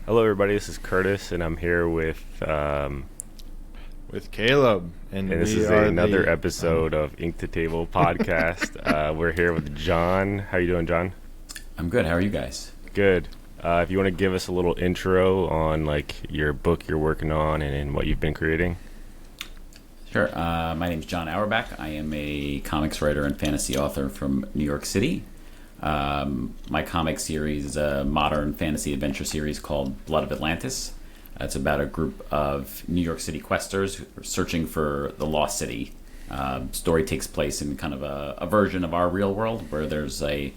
Hello, everybody. This is Curtis, and I'm here with Caleb, and this is another episode of Ink to Table podcast. We're here with John. How you doing, John? I'm good. How are you guys? Good. If you want to give us a little intro on like your book you're working on and what you've been creating. Sure. My name is Jon Auerbach. I am a comics writer and fantasy author from New York City. My comic series is a modern fantasy adventure series called Blood of Atlantis. It's about a group of New York City questers who are searching for the lost city. Story takes place in kind of a version of our real world where there's a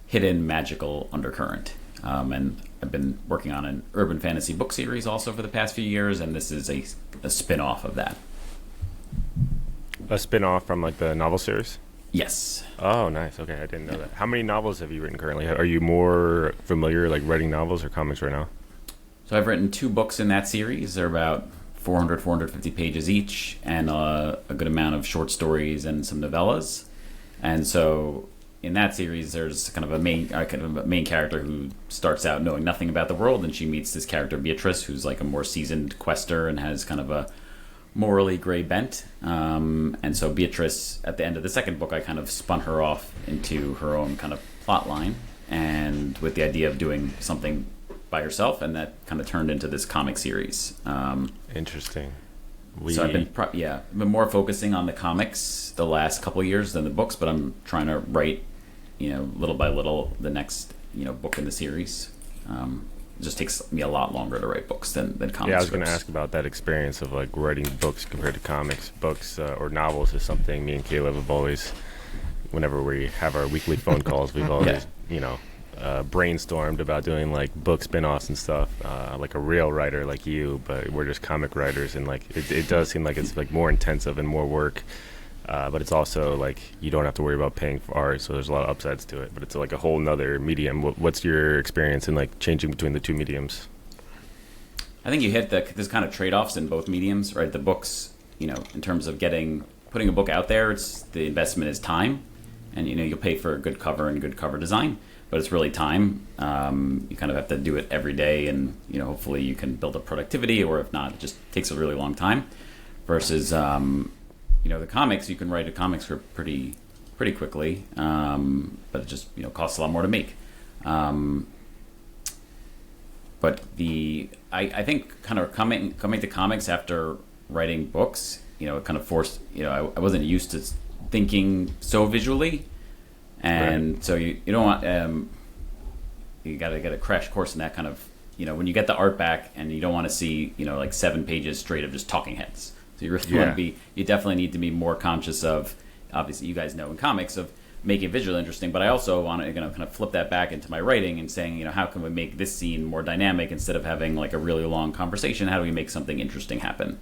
hidden magical undercurrent. And I've been working on an urban fantasy book series also for the past few years, and this is a spin-off of that. A spin-off from like the novel series? Yes. Oh, nice. Okay, I didn't know that. How many novels have you written currently? Are you more familiar like writing novels or comics right now? So I've written 2 books in that series. They're about 450 pages each, and a good amount of short stories and some novellas. And so in that series, there's kind of a main character who starts out knowing nothing about the world, and she meets this character Beatrice, who's like a more seasoned quester and has kind of a morally gray bent. And so Beatrice, at the end of the second book, I kind of spun her off into her own kind of plot line, and with the idea of doing something by herself, and that kind of turned into this comic series. Interesting. So I've been more focusing on the comics the last couple of years than the books, but I'm trying to write, little by little, the next, book in the series. It just takes me a lot longer to write books than comics. Yeah, I was going to ask about that experience of like writing books compared to comics. Books or novels is something me and Caleb have always, whenever we have our weekly phone calls, we've always, brainstormed about doing like book spin-offs and stuff, like a real writer like you, but we're just comic writers, and like it does seem like it's like more intensive and more work, but it's also like you don't have to worry about paying for art, so there's a lot of upsides to it, but it's like a whole nother medium. What's your experience in like changing between the two mediums? I think you hit there's kind of trade-offs in both mediums, right? The books, in terms of putting a book out there, the investment is time, and you'll pay for a good cover and good cover design, but it's really time. You kind of have to do it every day, and hopefully you can build up productivity, or if not, it just takes a really long time. Versus the comics, you can write a comic script pretty quickly, but it just costs a lot more to make. But I think kind of coming to comics after writing books, it kind of forced, I wasn't used to thinking so visually. And right. So you don't want, you got to get a crash course in that kind of, when you get the art back and you don't want to see, like 7 pages straight of just talking heads. So you really want to you definitely need to be more conscious of, obviously you guys know in comics, of making it visually interesting, but I also want to kind of flip that back into my writing and saying, how can we make this scene more dynamic instead of having like a really long conversation? How do we make something interesting happen?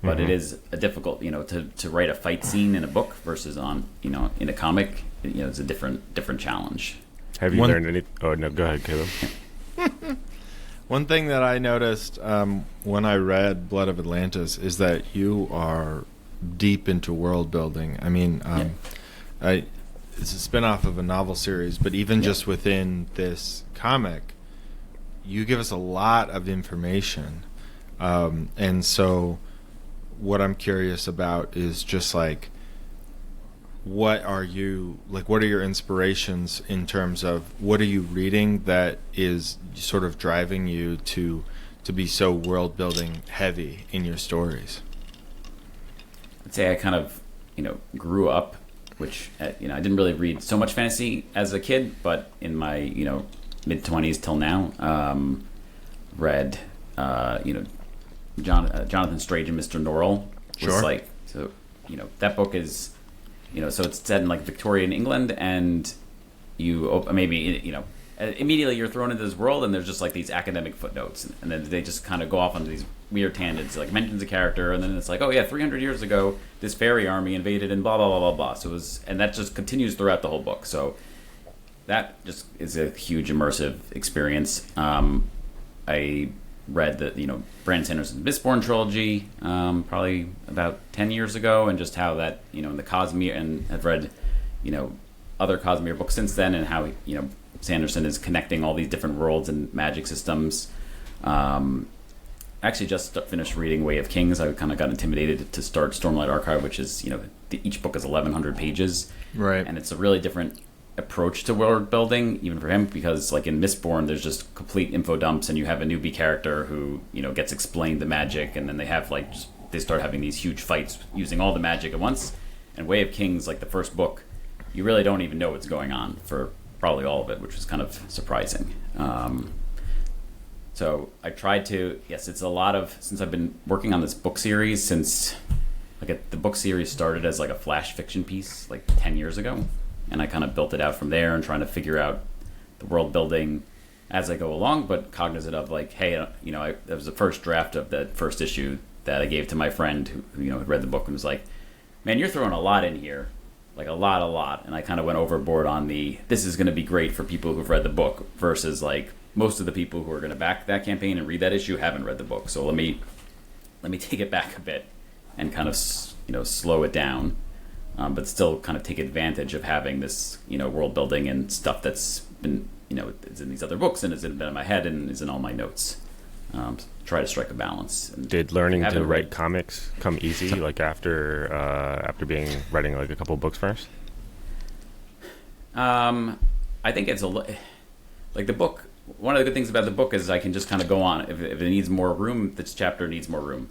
But it is a difficult, to write a fight scene in a book versus on, in a comic, it's a different challenge. Have you learned any? Oh no, go ahead, Caleb. One thing that I noticed when I read Blood of Atlantis is that you are deep into world building. I mean, it's a spin-off of a novel series, but even just within this comic, you give us a lot of information. And so what I'm curious about is just like, what are your inspirations in terms of what are you reading that is sort of driving you to be so world building heavy in your stories? I'd say I kind of, grew up, which, I didn't really read so much fantasy as a kid, but in my, mid-20s till now, read, Jonathan Strange and Mr. Norrell. Sure. That book is, so it's set in like Victorian England, and immediately you're thrown into this world, and there's just like these academic footnotes, and then they just kind of go off on these weird tangents, like mentions a character, and then it's like, 300 years ago, this fairy army invaded, and blah blah blah blah blah. So and that just continues throughout the whole book. So that just is a huge immersive experience. I read the Brandon Sanderson's Mistborn trilogy probably about 10 years ago, and just how that in the Cosmere, and have read other Cosmere books since then, and how Sanderson is connecting all these different worlds and magic systems. Actually just finished reading Way of Kings. I kind of got intimidated to start Stormlight Archive, which is, each book is 1,100 pages. Right. And it's a really different approach to world building, even for him, because like in Mistborn, there's just complete info dumps, and you have a newbie character who, gets explained the magic, and then they have they start having these huge fights using all the magic at once. And Way of Kings, like the first book, you really don't even know what's going on for probably all of it, which was kind of surprising. So I tried to, it's a lot of, since I've been working on this book series since, the book series started as like a flash fiction piece like 10 years ago. And I kind of built it out from there and trying to figure out the world building as I go along, but cognizant of like, hey, that was the first draft of the first issue that I gave to my friend who had read the book and was like, man, you're throwing a lot in here, like a lot. And I kind of went overboard on this is going to be great for people who've read the book versus like, most of the people who are going to back that campaign and read that issue haven't read the book. So let me take it back a bit and kind of slow it down, but still kind of take advantage of having this world building and stuff that's been it's in these other books and has been in my head and is in all my notes. Try to strike a balance. And did learning to write comics come easy, like after writing like a couple books first? I think it's like the book. One of the good things about the book is I can just kind of go on. If it needs more room, this chapter needs more room.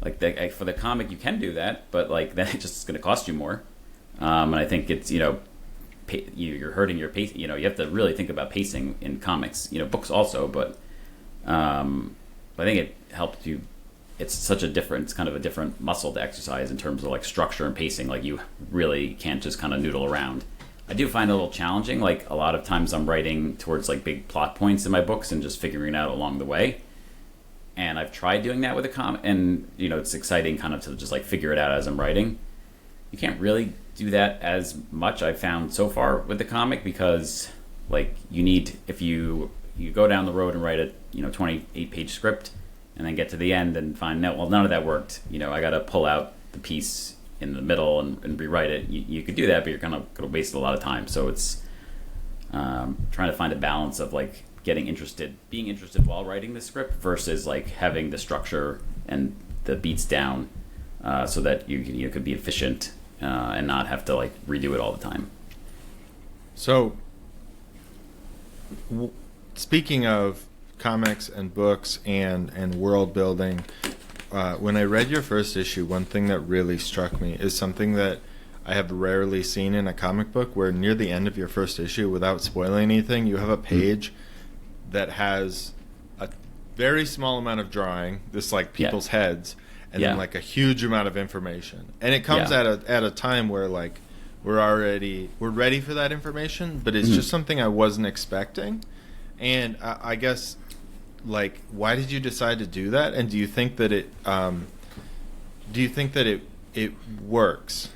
Like for the comic, you can do that, but like then it just is going to cost you more. And I think it's you're hurting your pace. You have to really think about pacing in comics. Books also, but I think it helps you. It's kind of a different muscle to exercise in terms of like structure and pacing. Like you really can't just kind of noodle around. I do find it a little challenging. Like a lot of times I'm writing towards like big plot points in my books and just figuring it out along the way. And I've tried doing that with a comic, and it's exciting kind of to just like figure it out as I'm writing. You can't really do that as much, I've found so far with the comic, because like if you go down the road and write a 28-page script and then get to the end and find none of that worked. I got to pull out the piece in the middle and rewrite it. You could do that, but you're kind of going to waste a lot of time. So it's trying to find a balance of like being interested while writing the script versus like having the structure and the beats down so that you could be efficient and not have to like redo it all the time. So speaking of comics and books and world building, when I read your first issue, one thing that really struck me is something that I have rarely seen in a comic book, where near the end of your first issue, without spoiling anything, you have a page that has a very small amount of drawing, this like people's heads, and then like a huge amount of information. And it comes at a time where like we're ready for that information, but it's just something I wasn't expecting. And I guess, like, why did you decide to do that? And do you think that it works?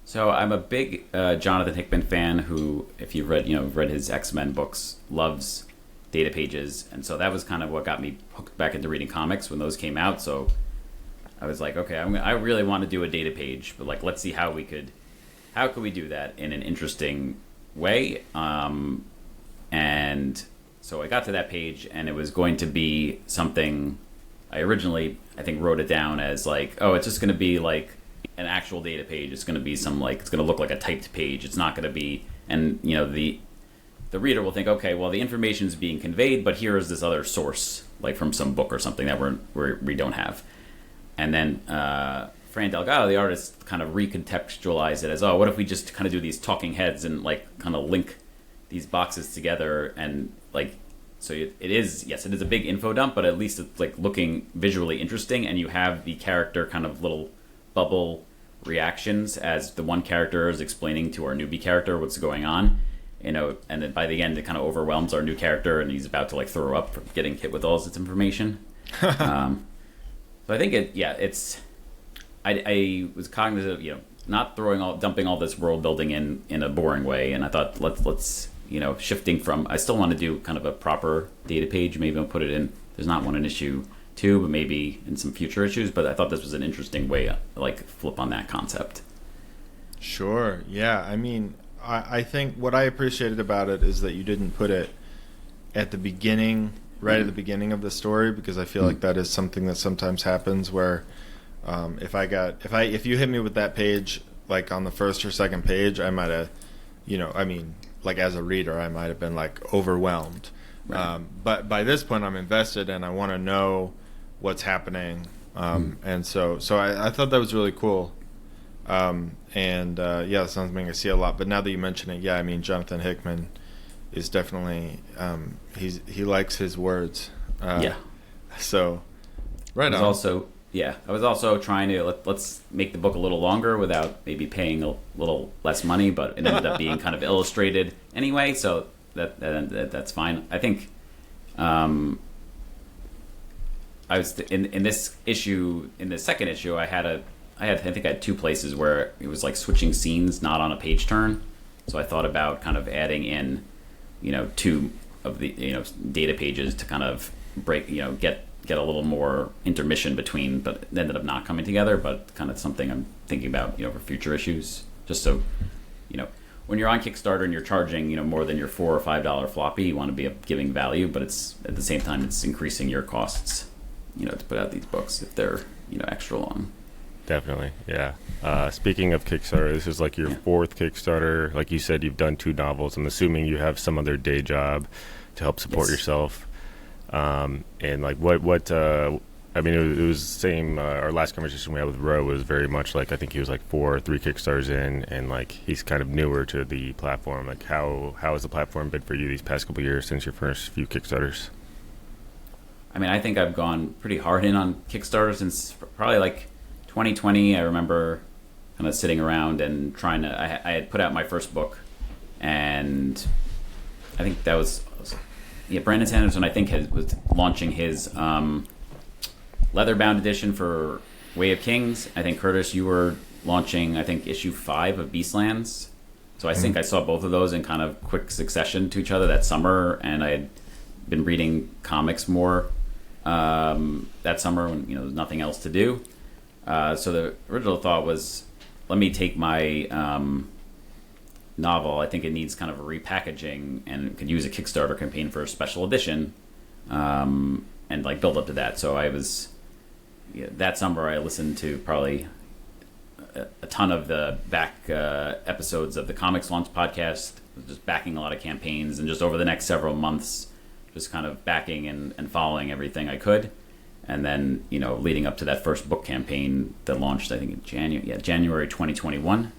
So I'm a big Jonathan Hickman fan who, if you've read his X-Men books, loves data pages. And so that was kind of what got me hooked back into reading comics when those came out. So I was like, okay, I really want to do a data page, but like, let's see how could we do that in an interesting way? And so I got to that page, and it was going to be something. I originally, I think, wrote it down as like, oh, it's just going to be like an actual data page. It's going to be it's going to look like a typed page. It's not going to be, and the reader will think, okay, well, the information is being conveyed, but here is this other source, like from some book or something that we don't have. And then Fran Delgado, the artist, kind of recontextualized it as, oh, what if we just kind of do these talking heads and like kind of link these boxes together, and like, so it is a big info dump, but at least it's like looking visually interesting, and you have the character kind of little bubble reactions as the one character is explaining to our newbie character what's going on, and then by the end it kind of overwhelms our new character, and he's about to like throw up from getting hit with all this information. So I think I was cognizant of not dumping all this world building in a boring way, and I thought let's shifting from, I still want to do kind of a proper data page. Maybe I'll put it in, there's not one in issue 2, but maybe in some future issues. But I thought this was an interesting way to like flip on that concept. Sure. Yeah. I mean, I think what I appreciated about it is that you didn't put it at the beginning, right at the beginning of the story, because I feel like that is something that sometimes happens where if you hit me with that page like on the first or second page, I might have, like as a reader, I might have been like overwhelmed. Right. But by this point, I'm invested and I want to know what's happening. And so I thought that was really cool. That's something I see a lot. But now that you mention it, Jonathan Hickman is definitely he likes his words. So right on. I was also trying to let's make the book a little longer without maybe paying a little less money, but it ended up being kind of illustrated anyway, so that's fine. I think I was in this issue, in the second issue, I think I had two places where it was like switching scenes, not on a page turn. So I thought about kind of adding in, two of the data pages to kind of break, get a little more intermission between, but it ended up not coming together. But kind of something I'm thinking about, for future issues, just so, when you're on Kickstarter and you're charging, more than your $4 or $5 floppy, you want to be giving value, but it's at the same time it's increasing your costs, to put out these books if they're, extra long. Definitely, yeah. Speaking of Kickstarter, this is like your fourth Kickstarter. Like you said, you've done 2 novels. I'm assuming you have some other day job to help support yourself. And like it was the same. Our last conversation we had with Ro was very much like, I think he was like 4 or 3 Kickstarters in, and like he's kind of newer to the platform. Like how has the platform been for you these past couple of years since your first few Kickstarters? I think I've gone pretty hard in on Kickstarter since probably like 2020. I remember kind of sitting around and trying to. I had put out my first book, and I think that was Brandon Sanderson. I think was launching his leather-bound edition for Way of Kings. I think Curtis, you were launching issue 5 of Beastlands. So I think I saw both of those in kind of quick succession to each other that summer, and I had been reading comics more that summer when there was nothing else to do. So the original thought was, let me take my novel. I think it needs kind of a repackaging and could use a Kickstarter campaign for a special edition, and like build up to that. So I was that summer I listened to probably a ton of the back episodes of the Comics Launch podcast, just backing a lot of campaigns, and just over the next several months, just kind of backing and following everything I could. And then, leading up to that first book campaign that launched, I think, in January 2021.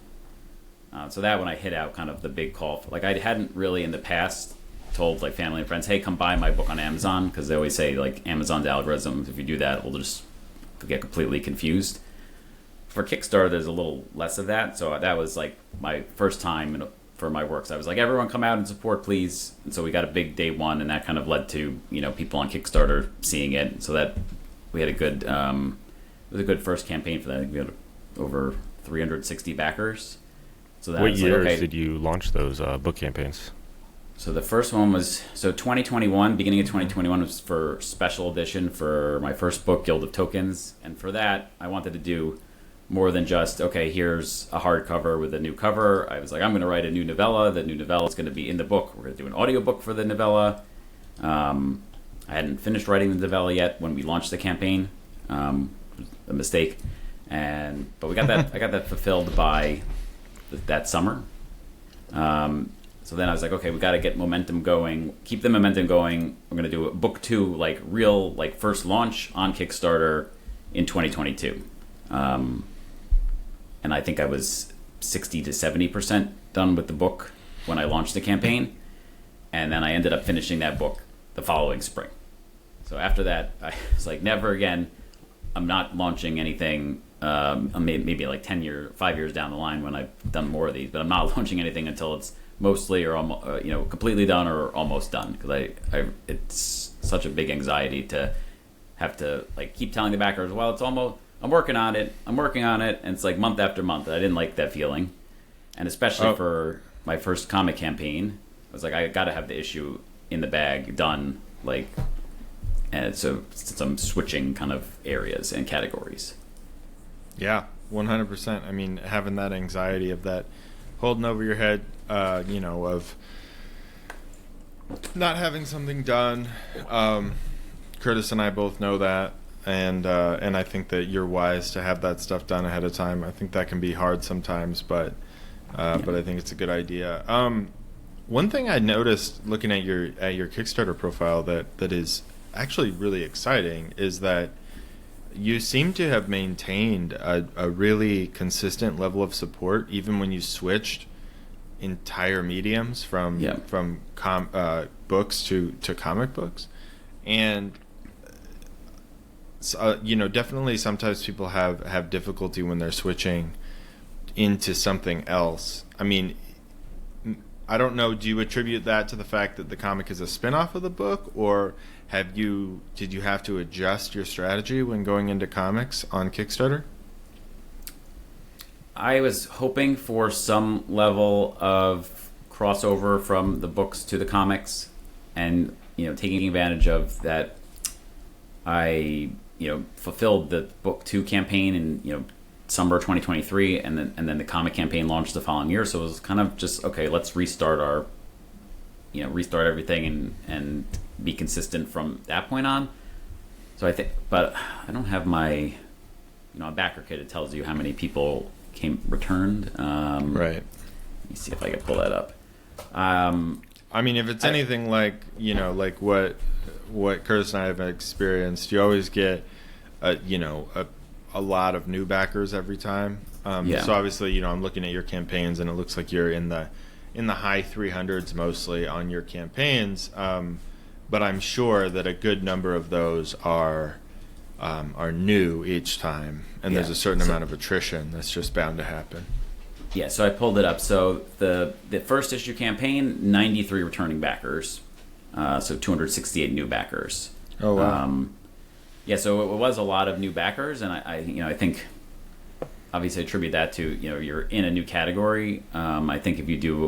So that when I hit out kind of the big call, like I hadn't really in the past told like family and friends, hey, come buy my book on Amazon, because they always say like Amazon's algorithms, if you do that, we'll just get completely confused. For Kickstarter, there's a little less of that. So that was like my first time for my works. I was like, everyone come out and support, please. And so we got a big day one, and that kind of led to, people on Kickstarter seeing it. So that we had a good, it was a good first campaign for that. I think we had over 360 backers. So that what years did you launch those book campaigns? So the first one was 2021, beginning of 2021 was for special edition for my first book, Guild of Tokens. And for that, I wanted to do more than just, okay, here's a hardcover with a new cover. I was like, I'm going to write a new novella. The new novella is going to be in the book. We're going to do an audiobook for the novella. I hadn't finished writing the novella yet when we launched the campaign. A mistake. But we got that. I got that fulfilled by that summer. So then I was like, okay, we got to get momentum going. Keep the momentum going. We're going to do a book 2, like real, like first launch on Kickstarter in 2022. And I think I was 60 to 70% done with the book when I launched the campaign. And then I ended up finishing that book the following spring. So after that, I was like, never again. I'm not launching anything. Maybe like 5 years down the line when I've done more of these, but I'm not launching anything until it's mostly or almost, completely done or almost done. Because it's such a big anxiety to have to like keep telling the backers, well, it's almost. I'm working on it, and it's like month after month. I didn't like that feeling. And especially for my first comic campaign, I was like, I got to have the issue in the bag done, like, and so since I'm switching kind of areas and categories. Yeah, 100%. I mean, having that anxiety of that holding over your head, of not having something done. Curtis and I both know that, and I think that you're wise to have that stuff done ahead of time. I think that can be hard sometimes, but I think it's a good idea. One thing I noticed looking at your Kickstarter profile that is actually really exciting is that you seem to have maintained a really consistent level of support even when you switched entire mediums from books to comic books. And definitely sometimes people have difficulty when they're switching into something else. I mean, I don't know, do you attribute that to the fact that the comic is a spin-off of the book, or did you have to adjust your strategy when going into comics on Kickstarter? I was hoping for some level of crossover from the books to the comics, and taking advantage of that. I fulfilled the book 2 campaign in summer 2023, and then the comic campaign launched the following year. So it was kind of just, okay, let's restart everything and be consistent from that point on. So I think, but I don't have my a backer kit. It tells you how many people returned. Right. Let me see if I can pull that up. I mean, if it's anything like what Curtis and I have experienced, you always get a lot of new backers every time. So obviously, I'm looking at your campaigns, and it looks like you're in the high 300s mostly on your campaigns. But I'm sure that a good number of those are new each time, and there's a certain amount of attrition that's just bound to happen. Yeah, so I pulled it up. So the first issue campaign, 93 returning backers, so 268 new backers. Oh wow. So it was a lot of new backers, and I think obviously attribute that to you're in a new category. I think if you do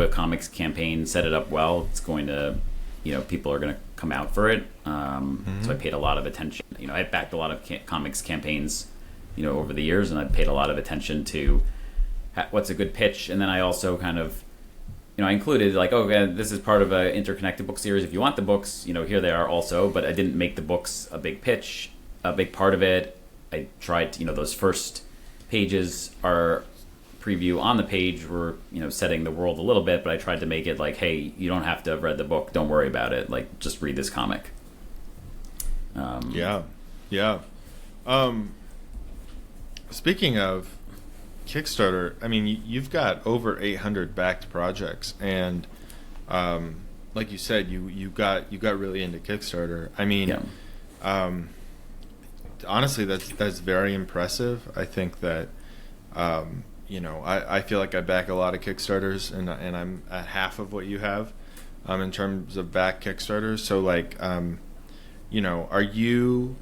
a comics campaign, set it up well, it's going to people are going to come out for it. So I paid a lot of attention. I backed a lot of comics campaigns over the years, and I paid a lot of attention to what's a good pitch, and then I also kind of I included this is part of an interconnected book series. If you want the books, here they are also. But I didn't make the books a big pitch, a big part of it. I tried to, those first pages are preview on the page. Were setting the world a little bit, but I tried to make it like, hey, you don't have to have read the book. Don't worry about it. Like, just read this comic. Speaking of Kickstarter, I mean, you've got over 800 backed projects, and like you said, you got really into Kickstarter. I mean, honestly, that's very impressive. I think that I feel like I back a lot of Kickstarters, and I'm at half of what you have in terms of back Kickstarters. So are you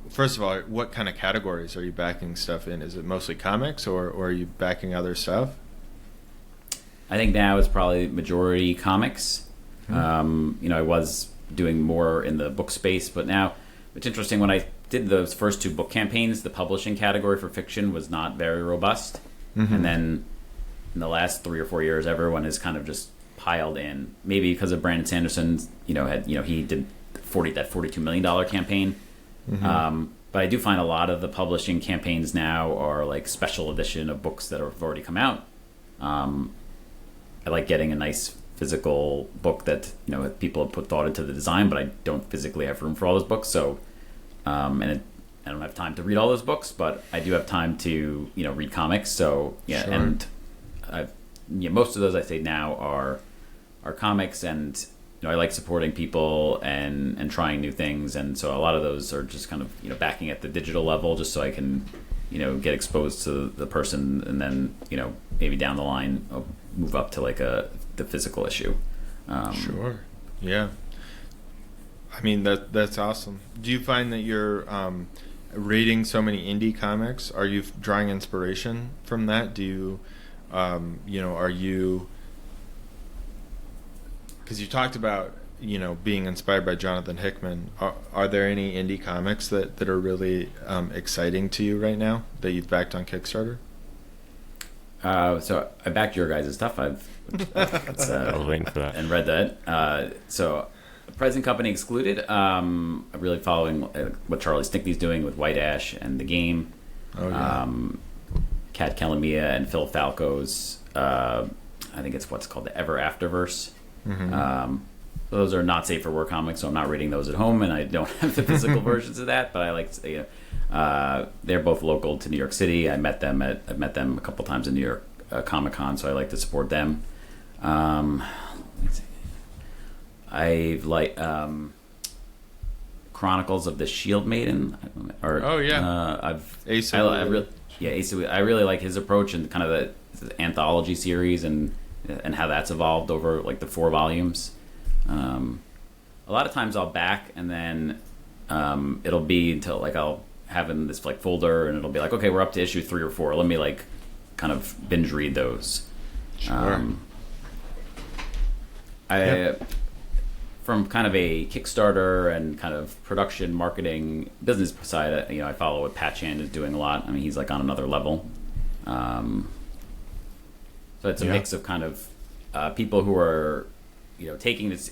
First of all, what kind of categories are you backing stuff in? Is it mostly comics, or are you backing other stuff? I think now it's probably majority comics. I was doing more in the book space, but now it's interesting. When I did those first 2 book campaigns, the publishing category for fiction was not very robust. And then in the last 3 or 4 years, everyone has kind of just piled in. Maybe because of Brandon Sanderson, he did that $42 million campaign. But I do find a lot of the publishing campaigns now are like special edition of books that have already come out. I like getting a nice physical book that people have put thought into the design, but I don't physically have room for all those books. So, I don't have time to read all those books, but I do have time to read comics. So yeah, sure. And most of those I say now are comics, and I like supporting people and trying new things, and so a lot of those are just kind of backing at the digital level, just so I can get exposed to the person, and then maybe down the line I'll move up to the physical issue. Sure. Yeah. I mean, that's awesome. Do you find that you're reading so many indie comics? Are you drawing inspiration from that? Do you are you, because you talked about being inspired by Jonathan Hickman, are there any indie comics that are really exciting to you right now that you've backed on Kickstarter? So I backed your guys' stuff. I've I was waiting for that. and read that. So Present Company excluded. I'm really following what Charlie Stickney's doing with White Ash and the game. Oh yeah. Kat Kalamia and Phil Falco's. I think it's what's called the Ever Afterverse. Those are not safe for work comics, so I'm not reading those at home, and I don't have the physical versions of that. But I like, they're both local to New York City. I've met them a couple times in New York Comic Con, so I like to support them. Let's see. I've like Chronicles of the Shield Maiden. Oh, yeah. Asa I really like his approach and kind of the anthology series and how that's evolved over like the 4 volumes. A lot of times I'll back and then it'll be until like I'll have in this like folder and it'll be like, okay, we're up to issue 3 or 4. Let me like kind of binge read those. Sure. From kind of a Kickstarter and kind of production, marketing, business side, I follow what Pat Chan is doing a lot. I mean, he's like on another level. So it's a mix of kind of people who are, taking this,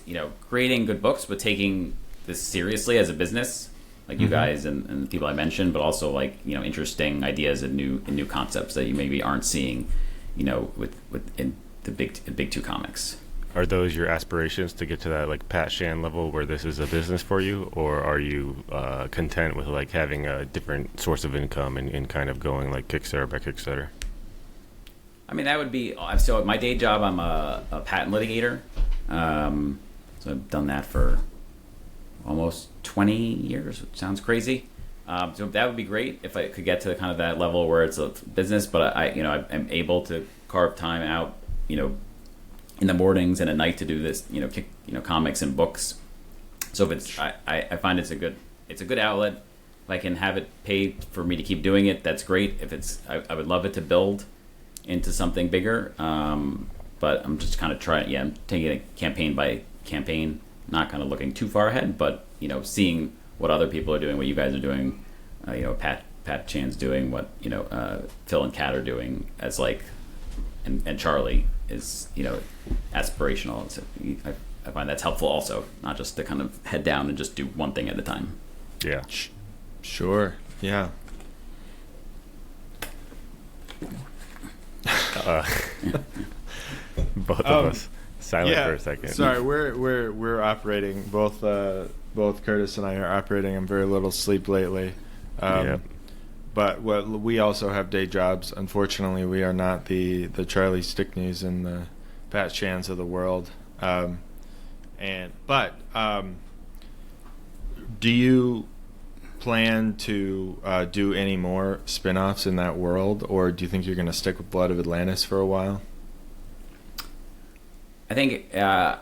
creating good books, but taking this seriously as a business, like you guys and the people I mentioned, but also like, interesting ideas and new concepts that you maybe aren't seeing, in the big 2 comics. Are those your aspirations to get to that like Pat Shan level where this is a business for you, or are you content with like having a different source of income and kind of going like Kickstarter by Kickstarter? I mean, that would be so. At my day job, I'm a patent litigator, so I've done that for almost 20 years, which sounds crazy. So that would be great if I could get to kind of that level where it's a business, but I'm able to carve time out, in the mornings and at night to do this, comics and books. So if it's, I find it's a good outlet. If I can have it paid for me to keep doing it, that's great. If it's, I would love it to build into something bigger. But I'm just kind of I'm taking it campaign by campaign, not kind of looking too far ahead, but, seeing what other people are doing, what you guys are doing, Pat Chan's doing, what, Phil and Kat are doing as like, and Charlie is, aspirational. So I find that's helpful also, not just to kind of head down and just do one thing at a time. Yeah. Sure. Yeah. Both of us silent for a second. Sorry, we're operating. Both Curtis and I are operating on very little sleep lately. But we also have day jobs. Unfortunately, we are not the Charlie Stickneys and the Pat Shans of the world. Do you plan to do any more spin-offs in that world, or do you think you're going to stick with Blood of Atlantis for a while? I think I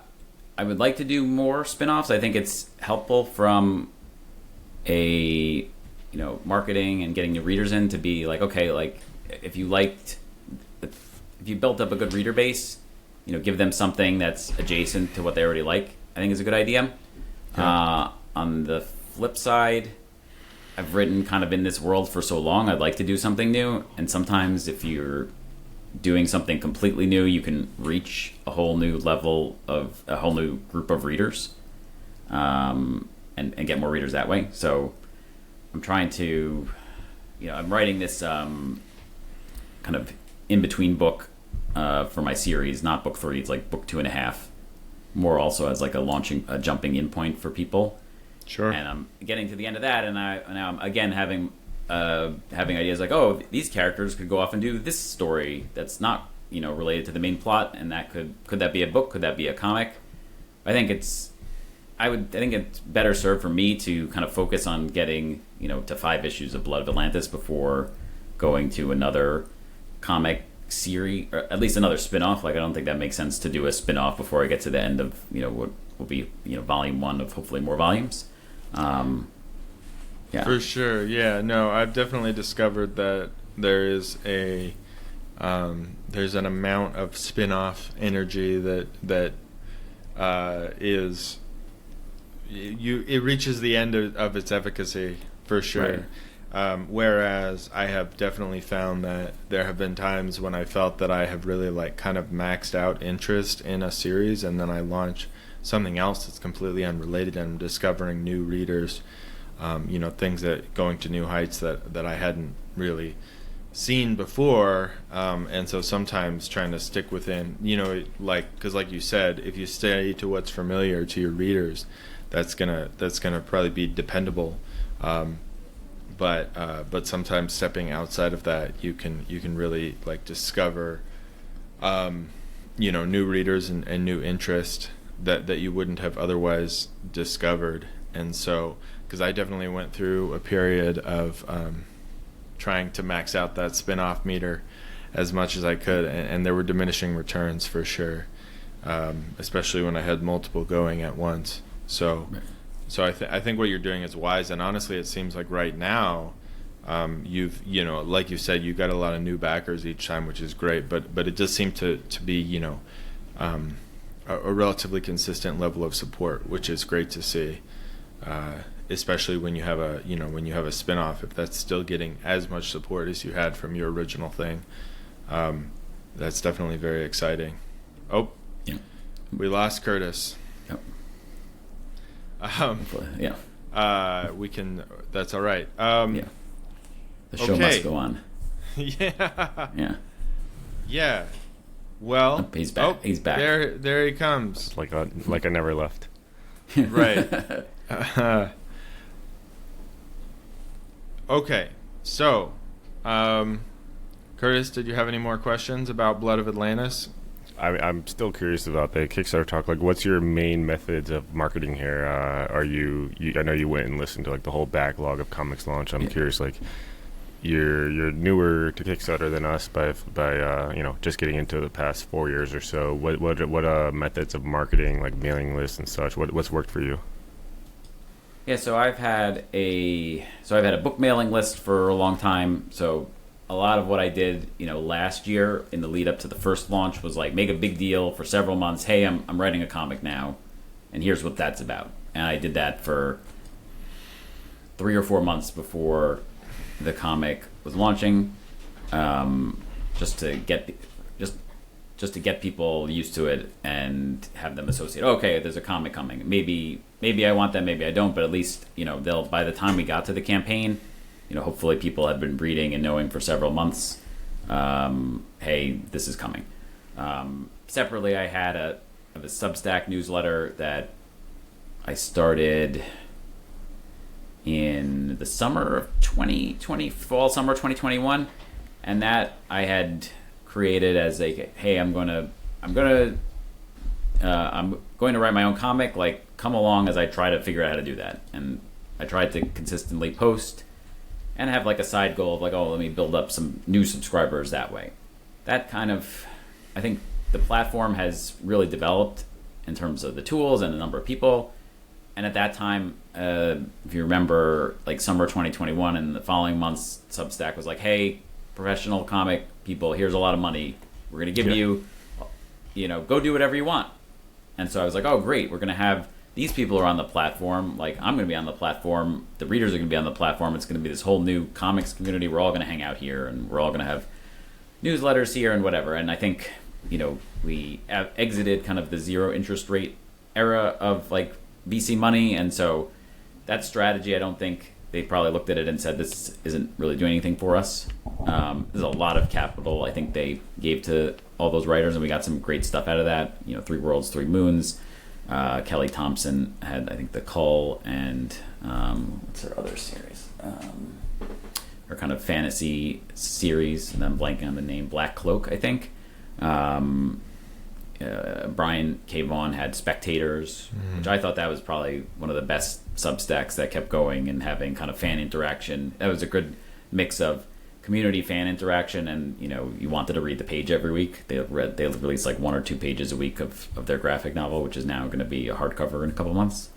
would like to do more spin-offs. I think it's helpful from a marketing and getting new readers in to be like, okay, like if you built up a good reader base, give them something that's adjacent to what they already like, I think is a good idea. Yeah. On the flip side, I've written kind of in this world for so long, I'd like to do something new. And sometimes if you're doing something completely new, you can reach a whole new level of a whole new group of readers, and get more readers that way. So I'm trying to, I'm writing this kind of in-between book for my series, not book 3, it's like book 2.5, more also as like a jumping in point for people. Sure. And I'm getting to the end of that, and now I'm again having ideas like, oh, these characters could go off and do this story that's not related to the main plot, and that could that be a book? Could that be a comic? I think it's better served for me to kind of focus on getting to 5 issues of Blood of Atlantis before going to another comic series, or at least another spin-off. Like I don't think that makes sense to do a spin-off before I get to the end of what will be volume 1 of hopefully more volumes. Yeah. For sure. Yeah. No, I've definitely discovered that there is there's an amount of spin-off energy that is it reaches the end of its efficacy for sure. Whereas I have definitely found that there have been times when I felt that I have really like kind of maxed out interest in a series, and then I launch something else that's completely unrelated, and I'm discovering new readers, things that going to new heights that I hadn't really seen before, and so sometimes trying to stick within, because like you said, if you stay to what's familiar to your readers, that's gonna probably be dependable. But sometimes stepping outside of that, you can really like discover, new readers and new interest that you wouldn't have otherwise discovered. And so, because I definitely went through a period of trying to max out that spin-off meter as much as I could, and there were diminishing returns for sure, especially when I had multiple going at once. So. Right. So I think what you're doing is wise, and honestly, it seems like right now, you've like you said, you got a lot of new backers each time, which is great. But it does seem to be a relatively consistent level of support, which is great to see, especially when you have a spinoff. If that's still getting as much support as you had from your original thing, that's definitely very exciting. Oh, yeah, we lost Curtis. Yep. We can. That's all right. The show must go on. Yeah. Yeah. Well, oh, he's back. Oh, he's back. There he comes. Like I never left. Right. Okay. So, Curtis, did you have any more questions about Blood of Atlantis? I'm still curious about the Kickstarter talk. Like, what's your main methods of marketing here? Are you I know you went and listened to like the whole backlog of comics launch. I'm curious, like, you're newer to Kickstarter than us by just getting into the past 4 years or so. What methods of marketing, like mailing lists and such? What's worked for you? Yeah, so I've had a book mailing list for a long time. So a lot of what I did, last year in the lead up to the first launch was like make a big deal for several months. Hey, I'm writing a comic now, and here's what that's about. And I did that for 3 or 4 months before the comic was launching, just to get people used to it and have them associate. Okay, there's a comic coming. Maybe I want that. Maybe I don't. But at least they'll. By the time we got to the campaign, hopefully people have been reading and knowing for several months, hey, this is coming. Separately, I had a Substack newsletter that I started in the summer of 2020, fall, summer 2021. And that I had created as a, hey, I'm going to write my own comic, like, come along as I try to figure out how to do that. And I tried to consistently post and have like a side goal of like, oh, let me build up some new subscribers that way. That kind of, I think the platform has really developed in terms of the tools and the number of people. And at that time, if you remember, like summer 2021 and the following months, Substack was like, hey, professional comic people, here's a lot of money. We're going to give you, go do whatever you want. And so I was like, oh, great. We're going to have, these people are on the platform. Like, I'm going to be on the platform. The readers are going to be on the platform. It's going to be this whole new comics community. We're all going to hang out here, and we're all going to have newsletters here and whatever. And I think, we exited kind of the zero interest rate era of like VC money. And so that strategy, I don't think they probably looked at it and said, this isn't really doing anything for us. There's a lot of capital I think they gave to all those writers, and we got some great stuff out of that. 3 Worlds, 3 Moons. Kelly Thompson had, I think, The Cull, and what's her other series? Her kind of fantasy series, and I'm blanking on the name, Black Cloak, I think. Brian K. Vaughan had Spectators, which I thought that was probably one of the best Substacks that kept going and having kind of fan interaction. That was a good mix of community fan interaction, and you wanted to read the page every week. They release like 1 or 2 pages a week of their graphic novel, which is now going to be a hardcover in a couple months.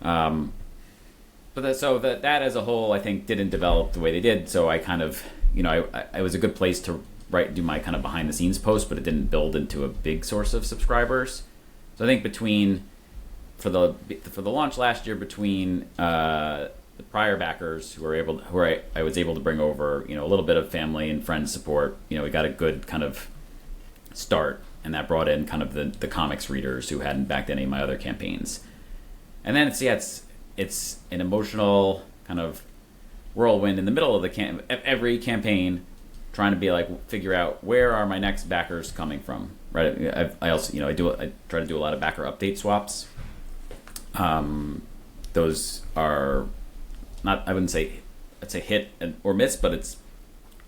But that as a whole, I think, didn't develop the way they did. So I kind of, I was a good place to do my kind of behind the scenes post, but it didn't build into a big source of subscribers. So I think for the launch last year, between the prior backers I was able to bring over, a little bit of family and friend support. We got a good kind of start, and that brought in kind of the comics readers who hadn't backed any of my other campaigns. And then it's an emotional kind of whirlwind in the middle of every campaign, trying to be like figure out where are my next backers coming from, right? I also I try to do a lot of backer update swaps. Those are not, I wouldn't say it's a hit or miss, but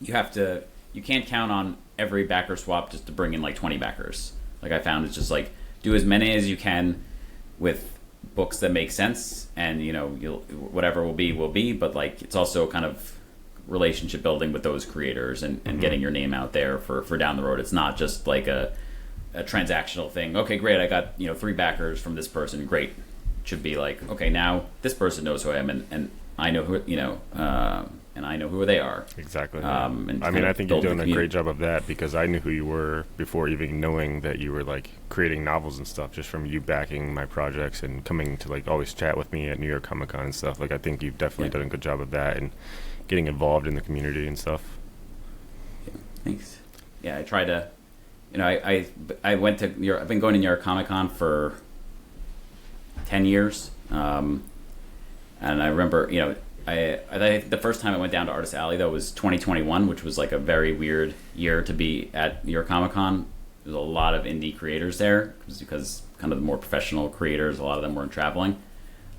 you can't count on every backer swap just to bring in like 20 backers. Like I found it's just like do as many as you can with books that make sense, and you'll whatever will be, but like it's also kind of relationship building with those creators and getting your name out there for down the road. It's not just like a transactional thing. Okay, great, I got 3 backers from this person, great. It should be like, okay, now this person knows who I am, and I know who and I know who they are. Exactly. And I think you're doing a great job of that, because I knew who you were before even knowing that you were like creating novels and stuff, just from you backing my projects and coming to like always chat with me at New York Comic Con and stuff. Like I think you've definitely done a good job of that and getting involved in the community and stuff. Yeah, thanks. Yeah, I try to, I went to I've been going to New York Comic Con for 10 years. And I remember, I think the first time I went down to Artist Alley, though, was 2021, which was like a very weird year to be at New York Comic Con. There's a lot of indie creators there because kind of the more professional creators, a lot of them weren't traveling.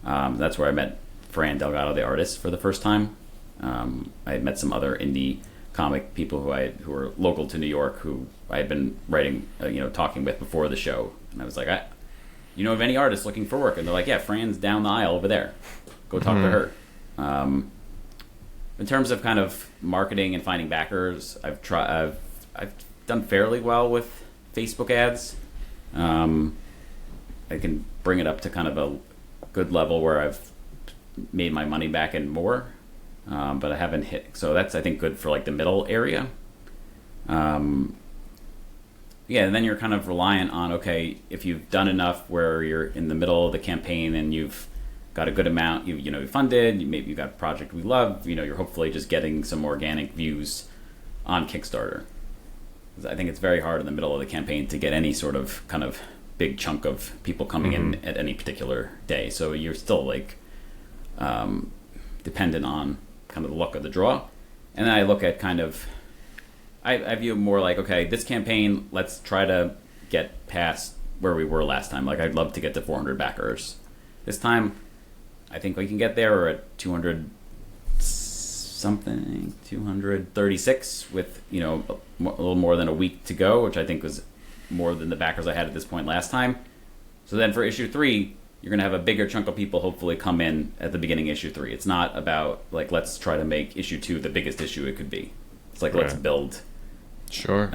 That's where I met Fran Delgado, the artist, for the first time. I had met some other indie comic people who were local to New York, who I had been writing, talking with before the show. And I was like, of any artists looking for work? And they're like, yeah, Fran's down the aisle over there. Go talk to her. In terms of kind of marketing and finding backers, I've done fairly well with Facebook ads. I can bring it up to kind of a good level where I've made my money back and more, but I haven't hit. So that's, I think, good for like the middle area. And then you're kind of reliant on, okay, if you've done enough where you're in the middle of the campaign and you've got a good amount, you funded, maybe you got a project we love, you're hopefully just getting some organic views on Kickstarter. I think it's very hard in the middle of the campaign to get any sort of kind of big chunk of people coming in at any particular day. So you're still like dependent on kind of the luck of the draw. And then I look at kind of, I view it more like, okay, this campaign, let's try to get past where we were last time. Like I'd love to get to 400 backers. This time, I think we can get there. We're at 236 with, a little more than a week to go, which I think was more than the backers I had at this point last time. So then for issue 3, you're going to have a bigger chunk of people hopefully come in at the beginning of issue 3. It's not about like, let's try to make issue 2 the biggest issue it could be. It's like, let's build. Sure.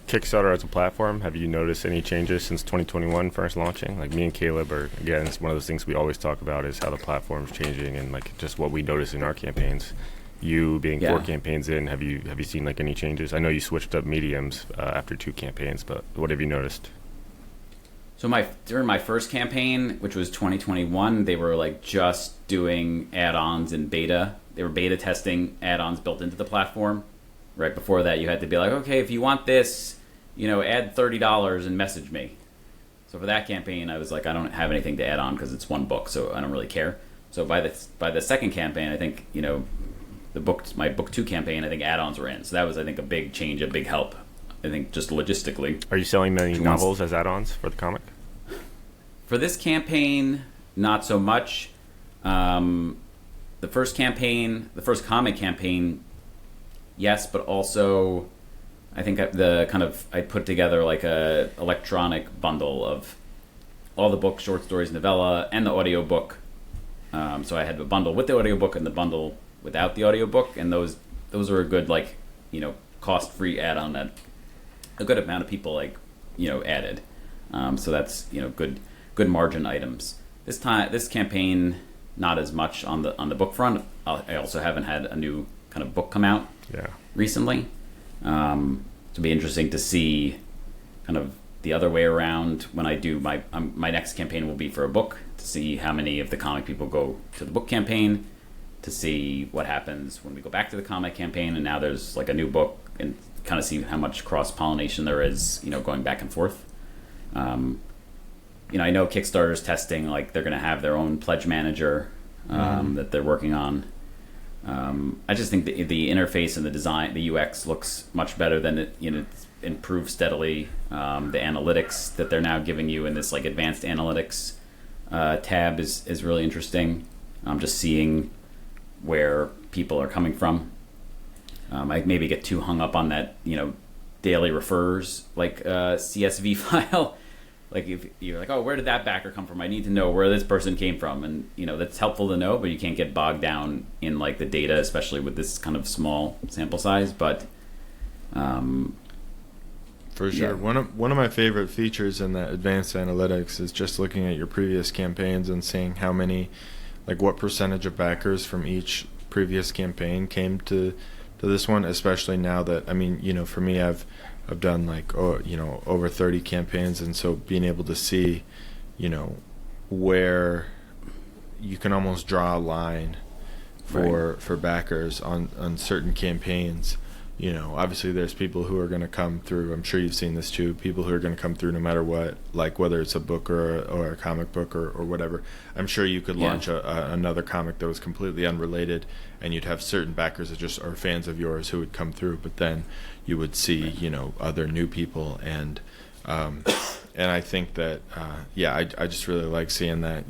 Kickstarter as a platform, have you noticed any changes since 2021 first launching? Like me and Caleb again, it's one of those things we always talk about is how the platform's changing and like just what we notice in our campaigns. You being 4 campaigns in, have you seen like any changes? I know you switched up mediums after 2 campaigns, but what have you noticed? So during my first campaign, which was 2021, they were like just doing add-ons in beta. They were beta testing add-ons built into the platform. Right before that, you had to be like, okay, if you want this, add $30 and message me. So for that campaign, I was like, I don't have anything to add on because it's one book, so I don't really care. So by the second campaign, I think, my book 2 campaign, I think add-ons were in. So that was, I think, a big change, a big help. I think just logistically. Are you selling many novels as add-ons for the comic? For this campaign, not so much. The first comic campaign, yes, but also I think I put together like a electronic bundle of all the books, short stories, novella, and the audiobook. So I had the bundle with the audiobook and the bundle without the audiobook, and those are a good cost-free add-on that a good amount of people added. So that's good margin items. This campaign, not as much on the book front. I also haven't had a new kind of book come out recently. It'll be interesting to see kind of the other way around when I do my next campaign will be for a book, to see how many of the comic people go to the book campaign, to see what happens when we go back to the comic campaign, and now there's like a new book, and kind of see how much cross-pollination there is, going back and forth. I know Kickstarter's testing, like they're going to have their own pledge manager that they're working on. I just think the interface and the design, the UX looks much better than it, it's improved steadily. The analytics that they're now giving you in this like advanced analytics tab is really interesting. I'm just seeing where people are coming from. I maybe get too hung up on that, daily refers like CSV file. Like if you're like, oh, where did that backer come from? I need to know where this person came from, and that's helpful to know, but you can't get bogged down in like the data, especially with this kind of small sample size. But for sure, one of my favorite features in that advanced analytics is just looking at your previous campaigns and seeing how many, like what percentage of backers from each previous campaign came to this one. Especially now that for me, I've done like over 30 campaigns, and so being able to see where you can almost draw a line for backers on certain campaigns. Obviously there's people who are going to come through, I'm sure you've seen this too, people who are going to come through no matter what, like whether it's a book or a comic book or whatever. I'm sure you could launch another comic that was completely unrelated, and you'd have certain backers that just are fans of yours who would come through, but then you would see other new people, and I think that I just really like seeing that.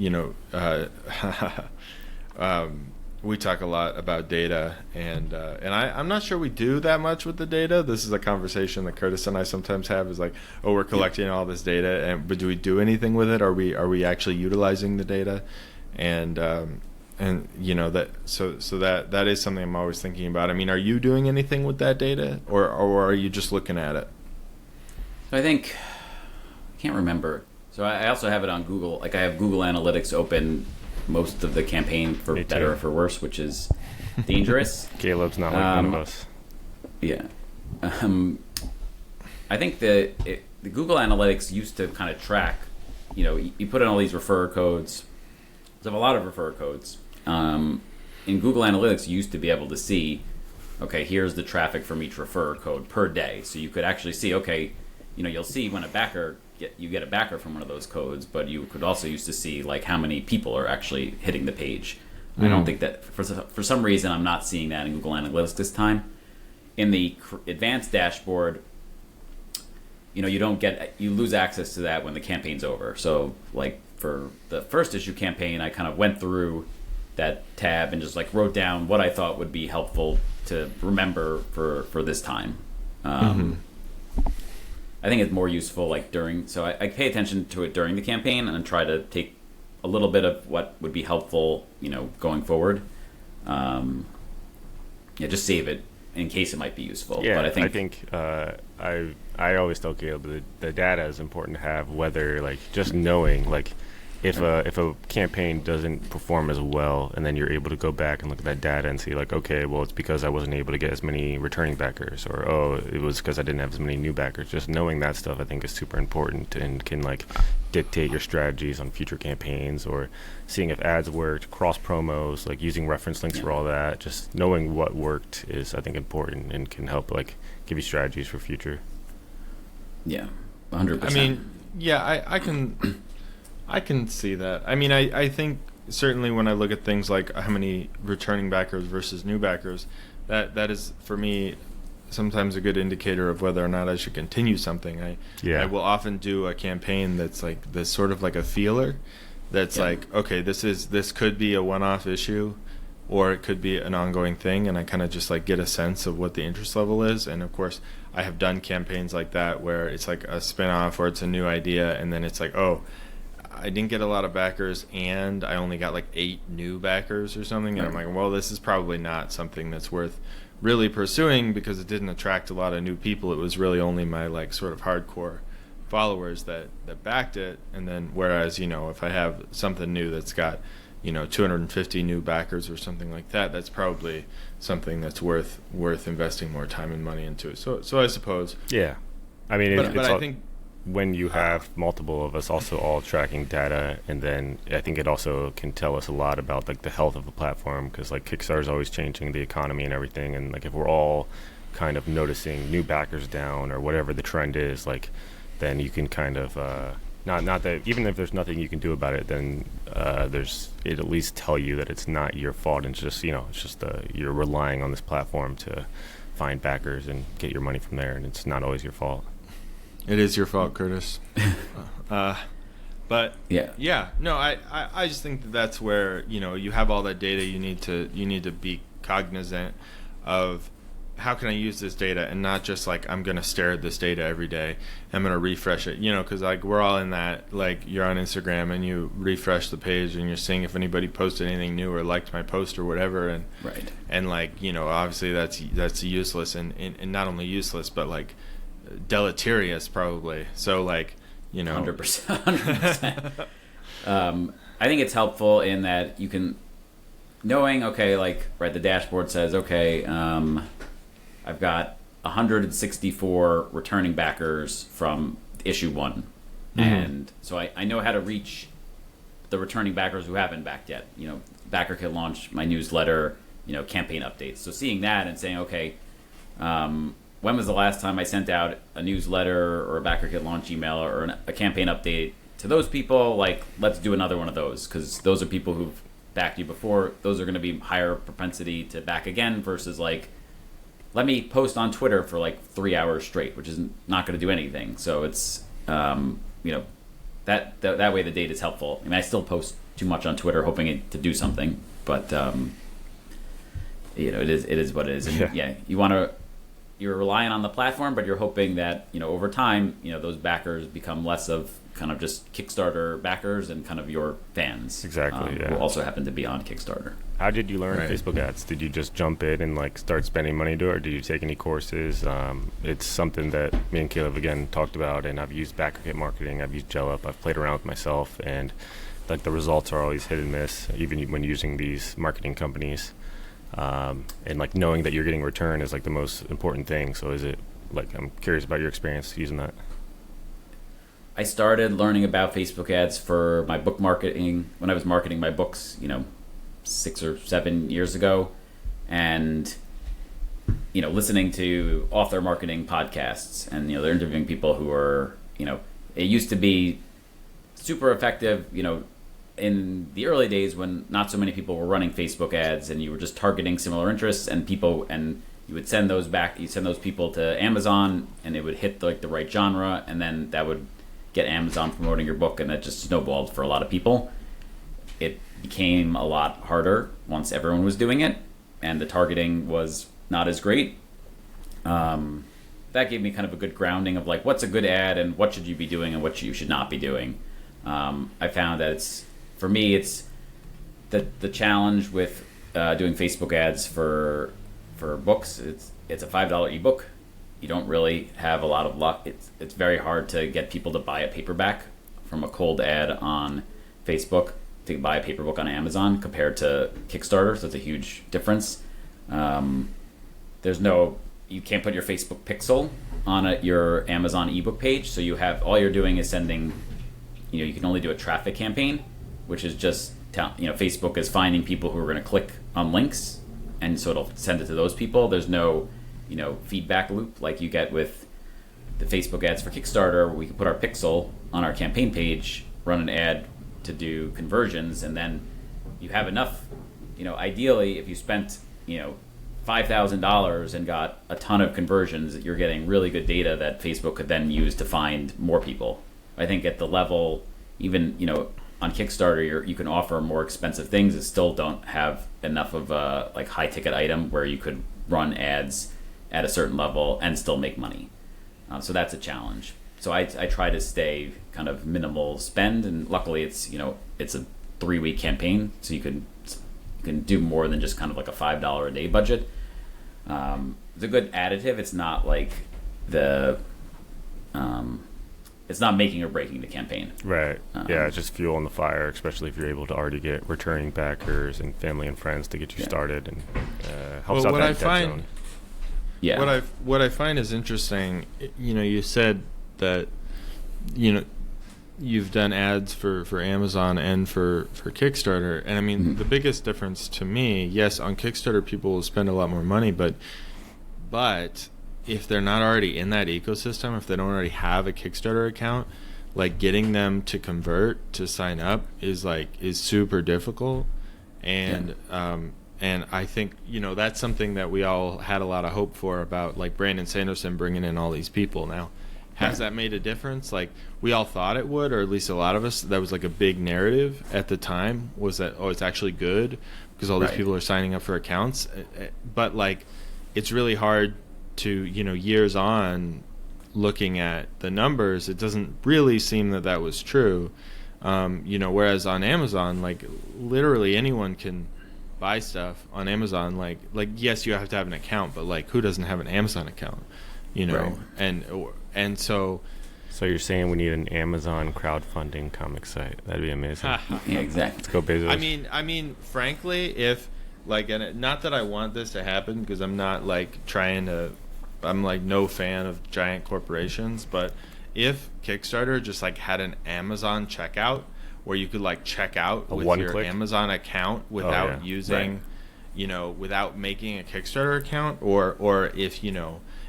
We talk a lot about data, and I'm not sure we do that much with the data. This is a conversation that Curtis and I sometimes have, is like, oh, we're collecting all this data, but do we do anything with it? Are we actually utilizing the data? And that that is something I'm always thinking about. Are you doing anything with that data, or are you just looking at it? I think, I can't remember. So I also have it on Google. Like I have Google Analytics open most of the campaign, for better or for worse, which is dangerous. Caleb's not like one of us. Yeah. I think the Google Analytics used to kind of track, you put in all these referrer codes. There's a lot of referrer codes. In Google Analytics, you used to be able to see, okay, here's the traffic from each referrer code per day. So you could actually see, okay, you'll see when you get a backer from one of those codes, but you could also used to see like how many people are actually hitting the page. I don't think that, for some reason, I'm not seeing that in Google Analytics this time. In the advanced dashboard, you lose access to that when the campaign's over. So like for the first issue campaign, I kind of went through that tab and just like wrote down what I thought would be helpful to remember for this time. I think it's more useful like so I pay attention to it during the campaign and then try to take a little bit of what would be helpful, going forward. Just save it in case it might be useful. Yeah, but I think I always tell Caleb the data is important to have, whether like just knowing like if a campaign doesn't perform as well, and then you're able to go back and look at that data and see like, okay, well, it's because I wasn't able to get as many returning backers, or it was because I didn't have as many new backers. Just knowing that stuff I think is super important and can like dictate your strategies on future campaigns, or seeing if ads worked, cross promos, like using reference links for all that. Just knowing what worked is, I think, important and can help like give you strategies for future. Yeah, 100%. I can see that. I think certainly when I look at things like how many returning backers versus new backers, that is for me sometimes a good indicator of whether or not I should continue something. I will often do a campaign that's like this sort of like a feeler, that's like, okay, this could be a one-off issue, or it could be an ongoing thing, and I kind of just like get a sense of what the interest level is. And of course, I have done campaigns like that where it's like a spin-off or it's a new idea, and then it's like, oh, I didn't get a lot of backers and I only got like 8 new backers or something, and I'm like, well, this is probably not something that's worth really pursuing, because it didn't attract a lot of new people. It was really only my like sort of hardcore followers that backed it. And then whereas if I have something new that's got 250 new backers or something like that, that's probably something that's worth investing more time and money into. So I suppose. Yeah, I think when you have multiple of us also all tracking data, and then I think it also can tell us a lot about like the health of the platform, because like Kickstarter is always changing the economy and everything, and like if we're all kind of noticing new backers down or whatever the trend is, like then you can kind of not that even if there's nothing you can do about it, then there's it at least tell you that it's not your fault, and it's just it's just you're relying on this platform to find backers and get your money from there, and it's not always your fault. It is your fault, Curtis. But no, I just think that that's where you have all that data. You need to be cognizant of how can I use this data, and not just like I'm gonna stare at this data every day. I'm gonna refresh it, because like we're all in that. Like you're on Instagram and you refresh the page and you're seeing if anybody posted anything new or liked my post or whatever, and right. And like obviously that's useless and not only useless but like deleterious probably. So like 100%. I think it's helpful in that you can knowing the dashboard says I've got 164 returning backers from issue 1, mm-hmm. and so I know how to reach the returning backers who haven't backed yet. Backer Kit launched my newsletter, campaign updates. So seeing that and saying when was the last time I sent out a newsletter or a Backer Kit launch email or a campaign update to those people? Like, let's do another one of those, because those are people who've backed you before. Those are going to be higher propensity to back again versus like, let me post on Twitter for like 3 hours straight, which is not going to do anything. So it's, that way the data is helpful. I mean, I still post too much on Twitter hoping it to do something, but it is what it is. And you're relying on the platform, but you're hoping that, over time, those backers become less of kind of just Kickstarter backers and kind of your fans. Exactly, who also happen to be on Kickstarter. How did you learn Right. Facebook ads? Did you just jump in and like start spending money to it, or did you take any courses? It's something that me and Caleb again talked about, and I've used BackerKit marketing, I've used GelUp, I've played around with myself, and like the results are always hit and miss, even when using these marketing companies. And like knowing that you're getting return is like the most important thing. So is it like, I'm curious about your experience using that. I started learning about Facebook ads for my book marketing when I was marketing my books, 6 or 7 years ago, and listening to author marketing podcasts, and they're interviewing people who are it used to be super effective in the early days when not so many people were running Facebook ads, and you were just targeting similar interests and people, and you would send those people to Amazon, and it would hit like the right genre, and then that would get Amazon promoting your book, and that just snowballed for a lot of people. It became a lot harder once everyone was doing it, and the targeting was not as great. That gave me kind of a good grounding of like what's a good ad and what should you be doing and what you should not be doing. I found that for me, it's the challenge with doing Facebook ads for books. It's a $5 ebook. You don't really have a lot of luck. It's very hard to get people to buy a paperback from a cold ad on Facebook to buy a paper book on Amazon compared to Kickstarter. So it's a huge difference. You can't put your Facebook pixel on your Amazon ebook page. So all you're doing is sending. You can only do a traffic campaign, which is just Facebook is finding people who are going to click on links, and so it'll send it to those people. There's no feedback loop like you get with the Facebook ads for Kickstarter, where we can put our pixel on our campaign page, run an ad to do conversions, and then you have enough. Ideally, if you spent $5,000 and got a ton of conversions, you're getting really good data that Facebook could then use to find more people. I think at the level, even on Kickstarter, you can offer more expensive things that still don't have enough of a like high ticket item where you could run ads at a certain level and still make money. So that's a challenge. So I try to stay kind of minimal spend, and luckily it's a 3-week campaign, so you can do more than just kind of like a $5 a day budget. It's a good additive. It's not like it's not making or breaking the campaign. Right. It's just fuel on the fire, especially if you're able to already get returning backers and family and friends to get you started, and helps out that dead zone. Yeah. What I find is interesting, you said that you know, you've done ads for Amazon and for Kickstarter, and I mean the biggest difference to me, yes, on Kickstarter people will spend a lot more money, but if they're not already in that ecosystem, if they don't already have a Kickstarter account, like getting them to convert to sign up is super difficult, and and I think that's something that we all had a lot of hope for, about like Brandon Sanderson bringing in all these people. Now, has that made a difference? Like we all thought it would, or at least a lot of us. That was like a big narrative at the time, was that it's actually good because all these people are signing up for accounts. But like, it's really hard to years on, looking at the numbers, it doesn't really seem that was true. Whereas on Amazon, like literally anyone can buy stuff on Amazon. Like yes, you have to have an account, but like who doesn't have an Amazon account? And so you're saying we need an Amazon crowdfunding comic site? That'd be amazing. Yeah, exactly. Let's go Bezos. I mean, frankly, if like, and not that I want this to happen, because I'm not like trying to. I'm like no fan of giant corporations, but if Kickstarter just like had an Amazon checkout where you could like check out with your click Amazon account without using, without making a Kickstarter account, or if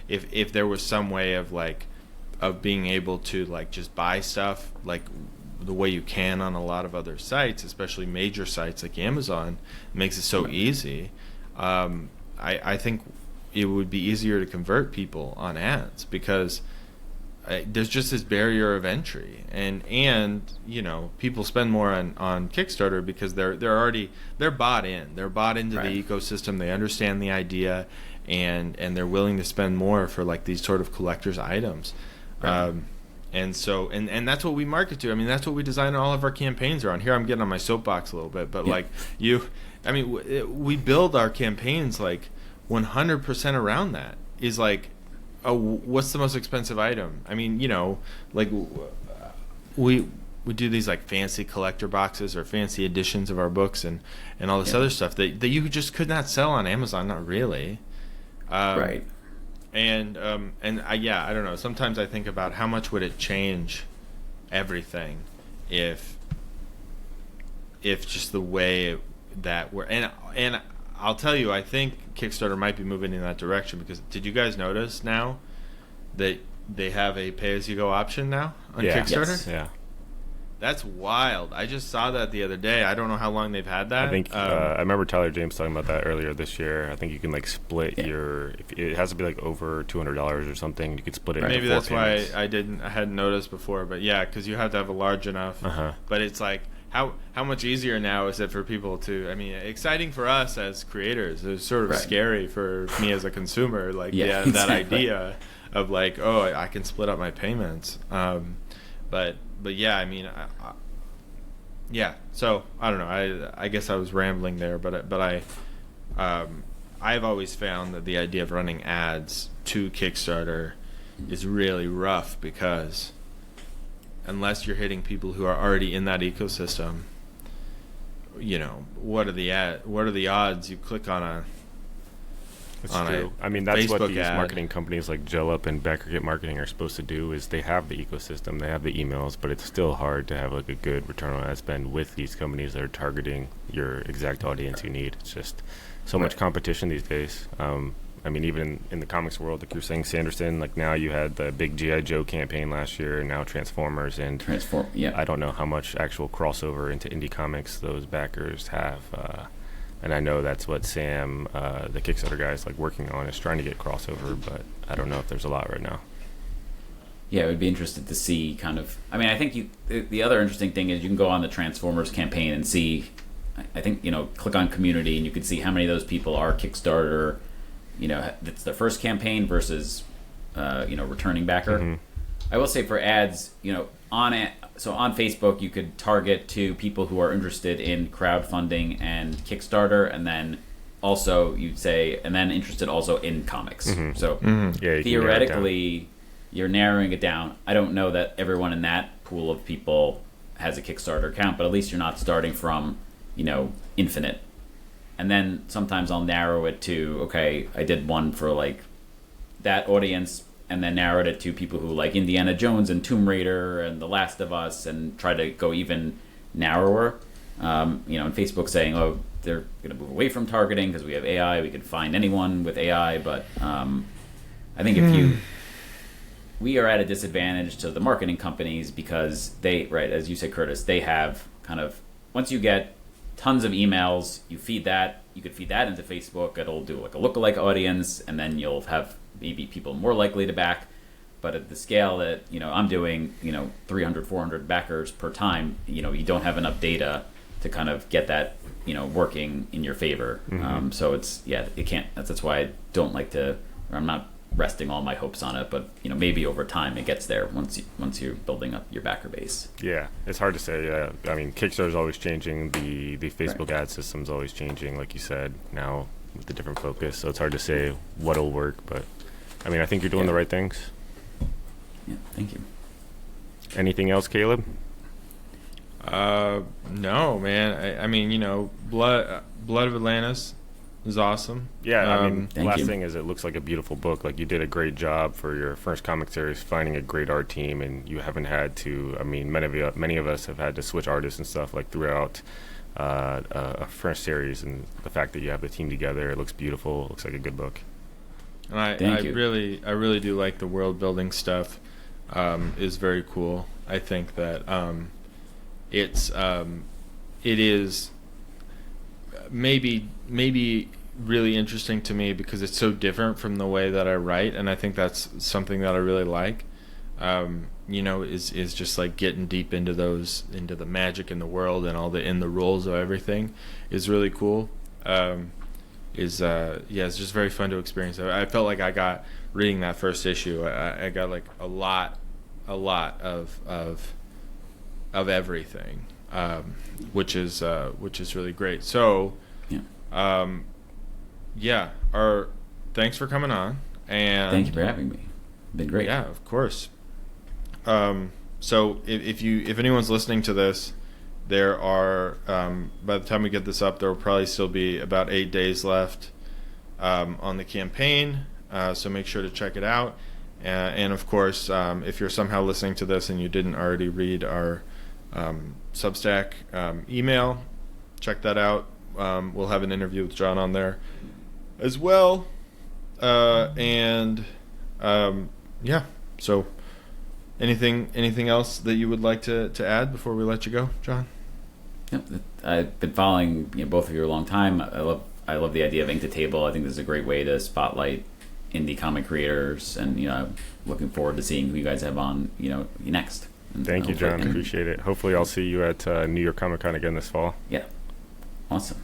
if there was some way of being able to like just buy stuff like the way you can on a lot of other sites, especially major sites like Amazon, makes it so easy. I think it would be easier to convert people on ads, because there's just this barrier of entry, and people spend more on Kickstarter because they're bought in, they're bought into the ecosystem, they understand the idea, and they're willing to spend more for like these sort of collector's items. And so and that's what we market to. I mean, that's what we design all of our campaigns around. Here I'm getting on my soapbox a little bit, but we build our campaigns like 100% around that. Is like, what's the most expensive item? I mean, like we do these like fancy collector boxes or fancy editions of our books and all this other stuff that you just could not sell on Amazon, not really. I don't know. Sometimes I think about how much would it change everything if just the way that we're and I'll tell you, I think Kickstarter might be moving in that direction, because did you guys notice now that they have a pay-as-you-go option now on Kickstarter? Yes. Yeah. That's wild. I just saw that the other day. I don't know how long they've had that. I think I remember Tyler James talking about that earlier this year. I think you can like split your. If it has to be like over $200 or something. You could split it. Maybe into 4 that's payments. why I hadn't noticed before. But yeah, because you have to have a large enough. But it's like how much easier now is it for people to? I mean, exciting for us as creators. It's sort of scary for me as a consumer. Like that idea of like, oh, I can split up my payments. But yeah, I mean, so I don't know. I guess I was rambling there, but I've always found that the idea of running ads to Kickstarter is really rough, because unless you're hitting people who are already in that ecosystem, what are the odds you click on a That's true. I mean, that's Facebook what these ad. marketing companies like Jellup and Backrocket Marketing are supposed to do. Is they have the ecosystem, they have the emails, but it's still hard to have like a good return on ad spend with these companies that are targeting your exact audience you need. It's just so much competition these days. I mean, even in the comics world, like you're saying, Sanderson, like now you had the big G.I. Joe campaign last year, and now Transformers, and I don't know how much actual crossover into indie comics those backers have. And I know that's what Sam, the Kickstarter guy, is like working on, is trying to get crossover, but I don't know if there's a lot right now. Yeah, I would be interested to see kind of. I mean, I think the other interesting thing is you can go on the Transformers campaign and see. I think click on community and you can see how many of those people are Kickstarter. It's their first campaign versus returning backer. Mm-hmm. I will say for ads, on Facebook you could target to people who are interested in crowdfunding and Kickstarter, and then also you'd say, and then interested also in comics. Mm-hmm. So theoretically, you're narrowing it down. I don't know that everyone in that pool of people has a Kickstarter account, but at least you're not starting from infinite. And then sometimes I'll narrow it to, okay, I did one for like that audience, and then narrowed it to people who like Indiana Jones and Tomb Raider and The Last of Us, and try to go even narrower. And Facebook saying, oh, they're going to move away from targeting because we have AI. We can find anyone with AI. But I think we are at a disadvantage to the marketing companies because they, right, as you said, Curtis, they have kind of, once you get tons of emails, you could feed that into Facebook. It'll do like a lookalike audience, and then you'll have maybe people more likely to back. But at the scale that, I'm doing, 300, 400 backers per time, you don't have enough data to kind of get that, working in your favor. So it can't, that's why I don't like to, or I'm not resting all my hopes on it, but maybe over time it gets there once you're building up your backer base. Yeah, it's hard to say. I mean, Kickstarter's always changing. The Facebook ad system's always changing, like you said, now with the different focus. So it's hard to say what'll work, but I mean, I think you're doing the right things. Yeah, thank you. Anything else, Caleb? No, man. I mean, Blood of Atlantis is awesome. Yeah, I mean, the last you. thing is it looks like a beautiful book. Like, you did a great job for your first comic series, finding a great art team, and you haven't had to, I mean, many of us have had to switch artists and stuff, like, throughout a first series, and the fact that you have the team together, it looks beautiful, it looks like a good book. And I really do like the world building stuff. Is very cool. I think that it is maybe really interesting to me because it's so different from the way that I write, and I think that's something that I really like. Is just like getting deep into the magic in the world and all in the rules of everything is really cool. It's just very fun to experience. I felt like I got, reading that first issue, I got like a lot of everything, which is really great. So, thanks for coming on, and thank you for having me. Been great. Yeah, of course. So if anyone's listening to this, there are by the time we get this up, there will probably still be about 8 days left on the campaign. So make sure to check it out. And of course, if you're somehow listening to this and you didn't already read our Substack email, check that out. We'll have an interview with Jon on there as well. So anything else that you would like to add before we let you go, Jon? Yep. I've been following both of you a long time. I love the idea of Ink to Table. I think this is a great way to spotlight indie comic creators, and I'm looking forward to seeing who you guys have on next. And thank you, Jon. Appreciate it. Hopefully I'll see you at New York Comic Con again this fall. Yeah. Awesome.